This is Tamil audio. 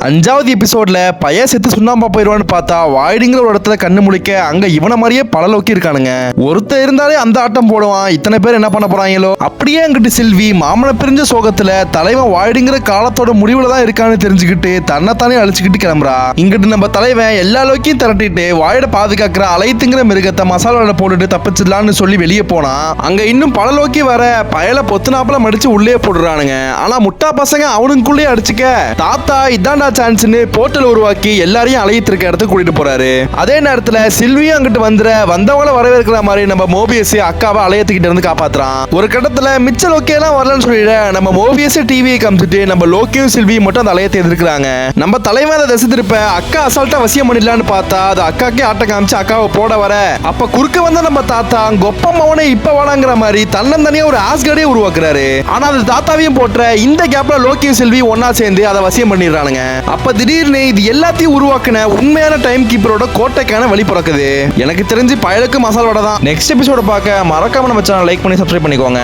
5வது எபிசோட்ல பைய செத்து சுண்ணாம்பா போயிருவான்னு பார்த்தா வாய்டுங்கிற ஒரு இடத்துல கண்ணு முழிக்க அங்க இவனை மாதிரியே பல லோக்கி இருக்கானுங்க. ஒருத்தர் இருந்தாலே அந்த ஆட்டம் போடுவான். இத்தனை பேர் என்ன பண்ண போறாங்களோ. அப்படியே அங்கிட்டு செல்வி மாமனை பிரிஞ்ச சோகத்துல தலைவன் வாய்டுங்கிற காலத்தோட முடிவுல தான் இருக்கான்னு தெரிஞ்சுக்கிட்டு தன்னைத்தானே அழிச்சுக்கிட்டு கிளம்புறா. இங்கிட்டு நம்ம தலைவன் எல்லா லோக்கியும் திரட்டிட்டு வாய்ட பாதுகாக்கிற அலைத்துங்கிற மிருகத்தை மசாலால போட்டுட்டு தப்பிச்சிடலான்னு சொல்லி வெளியே போனா அங்க இன்னும் பல லோக்கி வர பயல பொத்துனாப்புல மடிச்சு உள்ளே போடுறானுங்க. ஆனா முட்டா பசங்க அவனுக்குள்ளே அடிச்சுக்க தாத்தா இதாண்டா சான்ஸ்னு போர்ட்டல் உருவாக்கி எல்லாரையும் அலையிட்டு இருக்க இடத்துக்கு கூட்டிட்டு போறாரு. அதே நேரத்துல சில்வியும் அங்கிட்டு வந்தவங்கள வரவேற்கிற மாதிரி நம்ம மோபியஸ் அக்காவை அலையத்துக்கிட்ட இருந்து காப்பாத்துறான். ஒரு கட்டத்துல மிச்ச லோக்கியெல்லாம் வரலன்னு சொல்லிட நம்ம மோபியஸ் டிவியை காமிச்சிட்டு நம்ம லோக்கியும் சில்வியும் மட்டும் அந்த அலையத்தை எதிர்க்கிறாங்க. நம்ம தலைவன் அதை திசை திருப்ப அக்கா அசால்ட்டா வசியம் பண்ணிடலான்னு பார்த்தா அது அக்காக்கே ஆட்ட காமிச்சு அக்காவை போட வர அப்ப குறுக்க வந்த நம்ம தாத்தா கொப்பம் அவனே இப்ப வாடாங்கிற மாதிரி தன்னந்தனியா ஒரு ஆஸ்கார்டே உருவாக்குறாரு. ஆனா அது தாத்தாவையும் போட்டுற இந்த கேப்ல லோக்கியும் சில்வி ஒன்னா சேர்ந்து அதை வசியம் பண்ணிடுறானுங்க. அப்ப திடீர்னு இது எல்லாத்தையும் உருவாக்குன உண்மையான டைம் கீப்பரோட கோட்டைக்கான வழி பிறக்குது. எனக்கு தெரிஞ்சு பயலுக்கு மசால் வடை தான். நெக்ஸ்ட் எபிசோட பார்க்க மறக்காம நம்ம சேனல் லைக் பண்ணி சப்ஸ்கிரைப் பண்ணிக்கோங்க.